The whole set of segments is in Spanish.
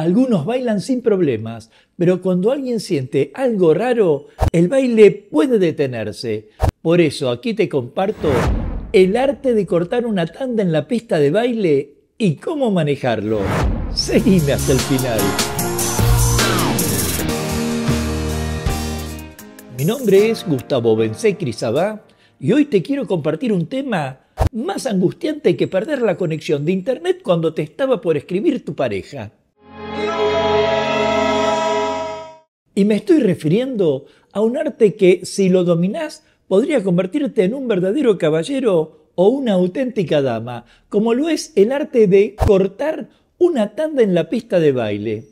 Algunos bailan sin problemas, pero cuando alguien siente algo raro, el baile puede detenerse. Por eso aquí te comparto el arte de cortar una tanda en la pista de baile y cómo manejarlo. Seguime hasta el final. Mi nombre es Gustavo Bensecri Sabá y hoy te quiero compartir un tema más angustiante que perder la conexión de internet cuando te estaba por escribir tu pareja. Y me estoy refiriendo a un arte que, si lo dominás, podría convertirte en un verdadero caballero o una auténtica dama, como lo es el arte de cortar una tanda en la pista de baile.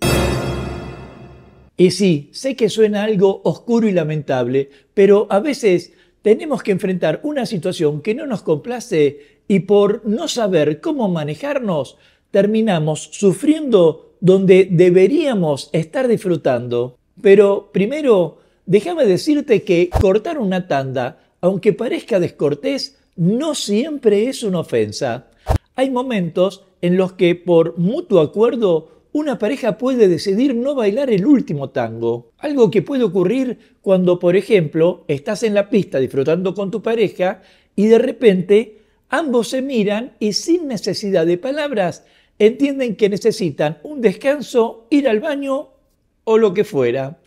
Y sí, sé que suena algo oscuro y lamentable, pero a veces tenemos que enfrentar una situación que no nos complace y por no saber cómo manejarnos, terminamos sufriendo donde deberíamos estar disfrutando. Pero primero, déjame decirte que cortar una tanda, aunque parezca descortés, no siempre es una ofensa. Hay momentos en los que por mutuo acuerdo una pareja puede decidir no bailar el último tango. Algo que puede ocurrir cuando, por ejemplo, estás en la pista disfrutando con tu pareja y de repente ambos se miran y sin necesidad de palabras entienden que necesitan un descanso, ir al baño o lo que fuera.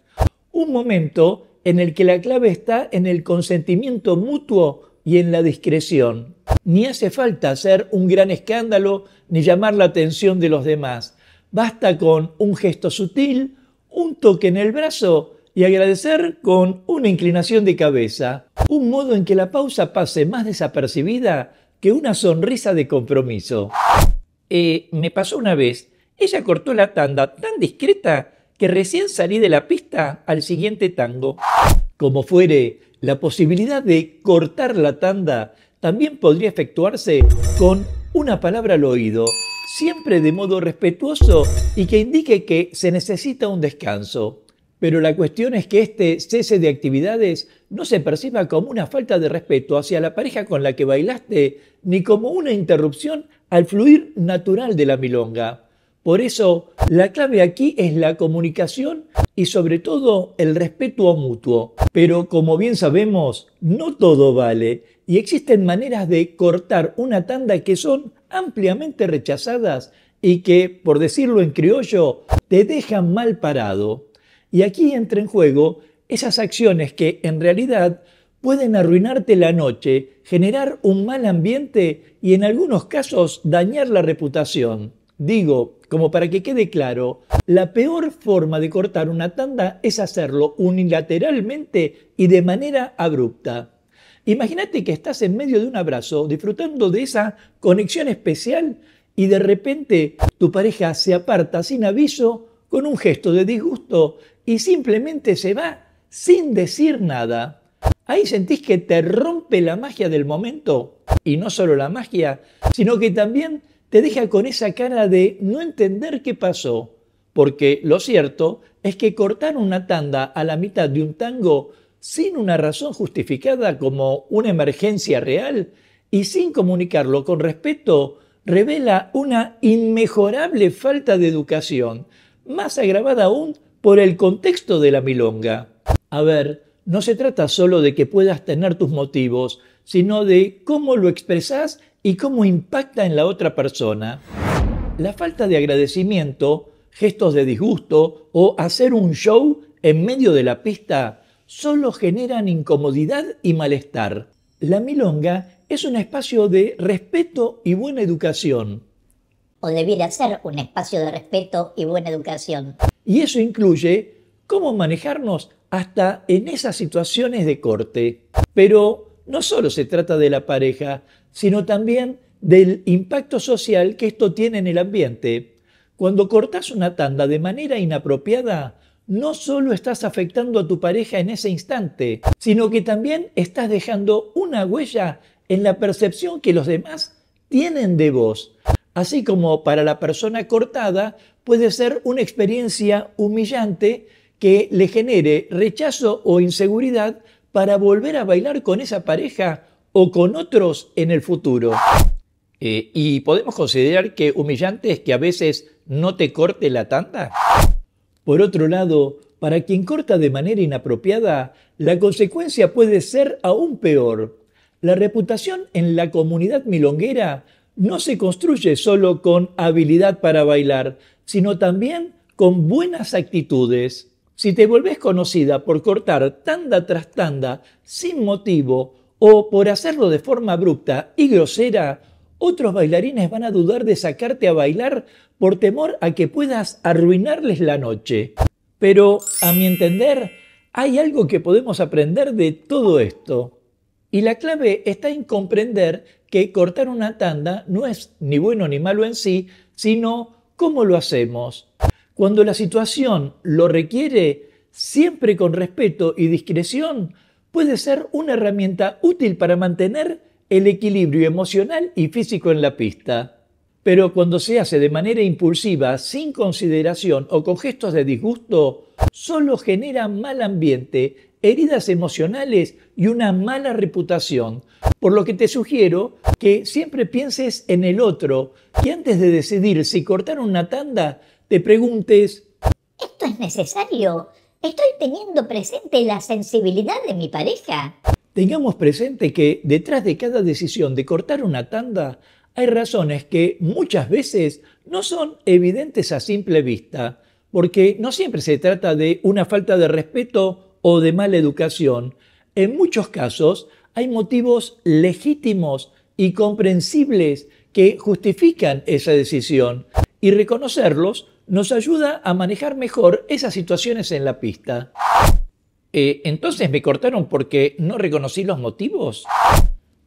Un momento en el que la clave está en el consentimiento mutuo y en la discreción. Ni hace falta hacer un gran escándalo ni llamar la atención de los demás. Basta con un gesto sutil, un toque en el brazo y agradecer con una inclinación de cabeza. Un modo en que la pausa pase más desapercibida que una sonrisa de compromiso. Me pasó una vez. Ella cortó la tanda tan discreta que recién salí de la pista al siguiente tango. Como fuere, la posibilidad de cortar la tanda también podría efectuarse con una palabra al oído, siempre de modo respetuoso y que indique que se necesita un descanso. Pero la cuestión es que este cese de actividades no se perciba como una falta de respeto hacia la pareja con la que bailaste, ni como una interrupción al fluir natural de la milonga. Por eso, la clave aquí es la comunicación y sobre todo el respeto mutuo. Pero como bien sabemos, no todo vale y existen maneras de cortar una tanda que son ampliamente rechazadas y que, por decirlo en criollo, te dejan mal parado. Y aquí entra en juego esas acciones que en realidad pueden arruinarte la noche, generar un mal ambiente y en algunos casos dañar la reputación. Digo, como para que quede claro, la peor forma de cortar una tanda es hacerlo unilateralmente y de manera abrupta. Imagínate que estás en medio de un abrazo, disfrutando de esa conexión especial y de repente tu pareja se aparta sin aviso, con un gesto de disgusto y simplemente se va sin decir nada. Ahí sentís que te rompe la magia del momento, y no solo la magia, sino que también te deja con esa cara de no entender qué pasó, porque lo cierto es que cortar una tanda a la mitad de un tango sin una razón justificada como una emergencia real y sin comunicarlo con respeto revela una inmejorable falta de educación, más agravada aún por el contexto de la milonga. A ver, no se trata solo de que puedas tener tus motivos, sino de cómo lo expresás y cómo impacta en la otra persona. La falta de agradecimiento, gestos de disgusto o hacer un show en medio de la pista solo generan incomodidad y malestar. La milonga es un espacio de respeto y buena educación. O debiera ser un espacio de respeto y buena educación. Y eso incluye cómo manejarnos hasta en esas situaciones de corte. Pero no solo se trata de la pareja, sino también del impacto social que esto tiene en el ambiente. Cuando cortas una tanda de manera inapropiada, no solo estás afectando a tu pareja en ese instante, sino que también estás dejando una huella en la percepción que los demás tienen de vos. Así como para la persona cortada puede ser una experiencia humillante que le genere rechazo o inseguridad para volver a bailar con esa pareja o con otros en el futuro. Y podemos considerar que humillante es que a veces no te corte la tanda? Por otro lado, para quien corta de manera inapropiada, la consecuencia puede ser aún peor. La reputación en la comunidad milonguera no se construye solo con habilidad para bailar, sino también con buenas actitudes. Si te volvés conocida por cortar tanda tras tanda sin motivo o por hacerlo de forma abrupta y grosera, otros bailarines van a dudar de sacarte a bailar por temor a que puedas arruinarles la noche. Pero, a mi entender, hay algo que podemos aprender de todo esto. Y la clave está en comprender que cortar una tanda no es ni bueno ni malo en sí, sino cómo lo hacemos. Cuando la situación lo requiere, siempre con respeto y discreción, puede ser una herramienta útil para mantener el equilibrio emocional y físico en la pista. Pero cuando se hace de manera impulsiva, sin consideración o con gestos de disgusto, solo genera mal ambiente, heridas emocionales y una mala reputación. Por lo que te sugiero que siempre pienses en el otro, que antes de decidir si cortar una tanda, te preguntes: ¿esto es necesario? ¿Estoy teniendo presente la sensibilidad de mi pareja? Tengamos presente que detrás de cada decisión de cortar una tanda hay razones que muchas veces no son evidentes a simple vista, porque no siempre se trata de una falta de respeto o de mala educación. En muchos casos hay motivos legítimos y comprensibles que justifican esa decisión, y reconocerlos nos ayuda a manejar mejor esas situaciones en la pista. ¿Entonces me cortaron porque no reconocí los motivos?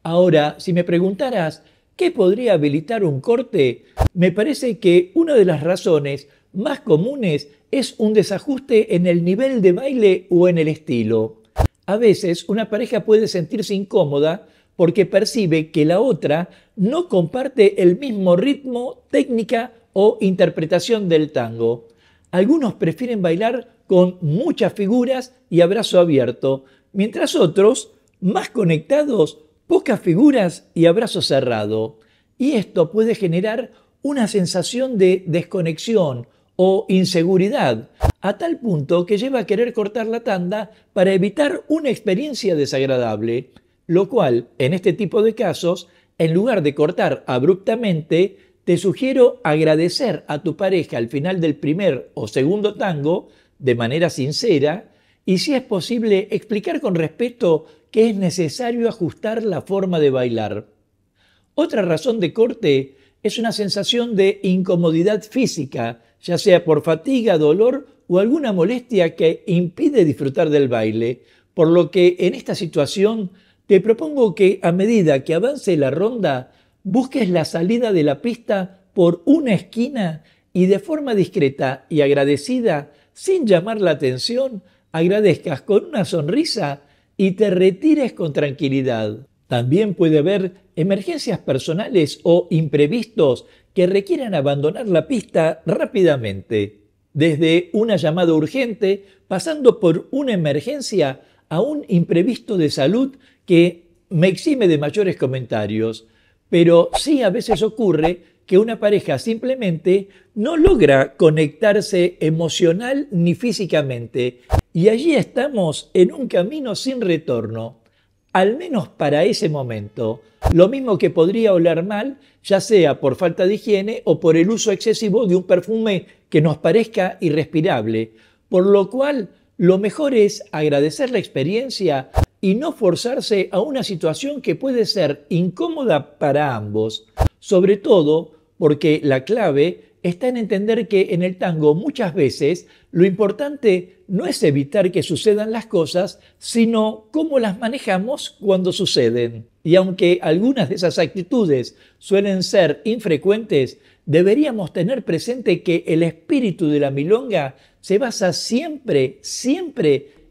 Ahora, si me preguntaras ¿qué podría habilitar un corte? Me parece que una de las razones más comunes es un desajuste en el nivel de baile o en el estilo. A veces una pareja puede sentirse incómoda porque percibe que la otra no comparte el mismo ritmo, técnica o interpretación del tango. Algunos prefieren bailar con muchas figuras y a brazo abierto, mientras otros, más conectados, pocas figuras y a brazo cerrado. Y esto puede generar una sensación de desconexión o inseguridad, a tal punto que lleva a querer cortar la tanda para evitar una experiencia desagradable, lo cual, en este tipo de casos, en lugar de cortar abruptamente, te sugiero agradecer a tu pareja al final del primer o segundo tango de manera sincera y, si es posible, explicar con respeto que es necesario ajustar la forma de bailar. Otra razón de corte es una sensación de incomodidad física, ya sea por fatiga, dolor o alguna molestia que impide disfrutar del baile, por lo que en esta situación te propongo que a medida que avance la ronda, busques la salida de la pista por una esquina y de forma discreta y agradecida, sin llamar la atención, agradezcas con una sonrisa y te retires con tranquilidad. También puede haber emergencias personales o imprevistos que requieran abandonar la pista rápidamente, desde una llamada urgente, pasando por una emergencia a un imprevisto de salud que me exime de mayores comentarios. Pero sí, a veces ocurre que una pareja simplemente no logra conectarse emocional ni físicamente, y allí estamos en un camino sin retorno, al menos para ese momento. Lo mismo que podría oler mal, ya sea por falta de higiene o por el uso excesivo de un perfume que nos parezca irrespirable, por lo cual lo mejor es agradecer la experiencia y no forzarse a una situación que puede ser incómoda para ambos, sobre todo porque la clave está en entender que en el tango muchas veces lo importante no es evitar que sucedan las cosas, sino cómo las manejamos cuando suceden. Y aunque algunas de esas actitudes suelen ser infrecuentes, deberíamos tener presente que el espíritu de la milonga se basa siempre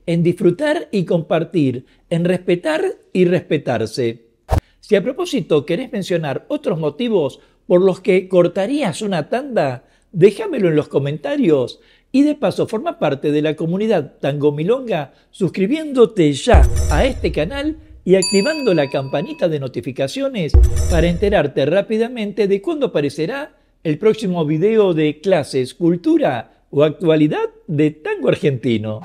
en disfrutar y compartir, en respetar y respetarse. Si a propósito querés mencionar otros motivos por los que cortarías una tanda, déjamelo en los comentarios y de paso forma parte de la comunidad Tango Milonga suscribiéndote ya a este canal y activando la campanita de notificaciones para enterarte rápidamente de cuándo aparecerá el próximo video de clases, cultura o actualidad de tango argentino.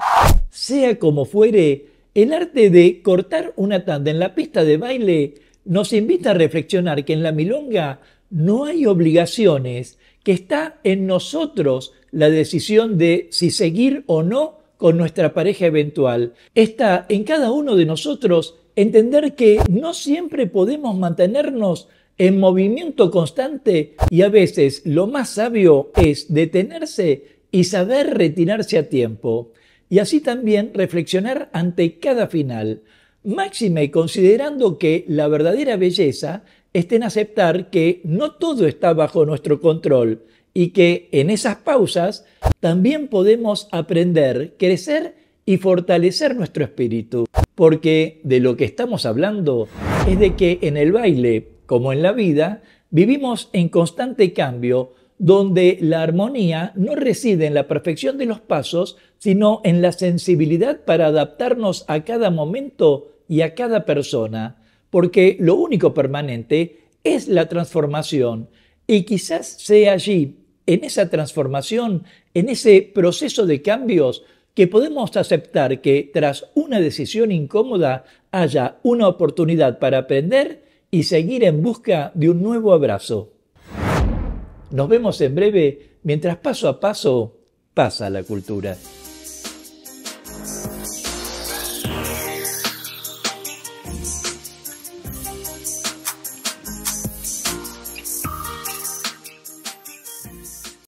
Sea como fuere, el arte de cortar una tanda en la pista de baile nos invita a reflexionar que en la milonga no hay obligaciones, que está en nosotros la decisión de si seguir o no con nuestra pareja eventual. Está en cada uno de nosotros entender que no siempre podemos mantenernos en movimiento constante y a veces lo más sabio es detenerse y saber retirarse a tiempo. Y así también reflexionar ante cada final. Máxime considerando que la verdadera belleza está en aceptar que no todo está bajo nuestro control y que en esas pausas también podemos aprender, crecer y fortalecer nuestro espíritu. Porque de lo que estamos hablando es de que en el baile, como en la vida, vivimos en constante cambio, donde la armonía no reside en la perfección de los pasos, sino en la sensibilidad para adaptarnos a cada momento y a cada persona, porque lo único permanente es la transformación, y quizás sea allí, en esa transformación, en ese proceso de cambios, que podemos aceptar que tras una decisión incómoda haya una oportunidad para aprender y seguir en busca de un nuevo abrazo. Nos vemos en breve, mientras paso a paso pasa la cultura.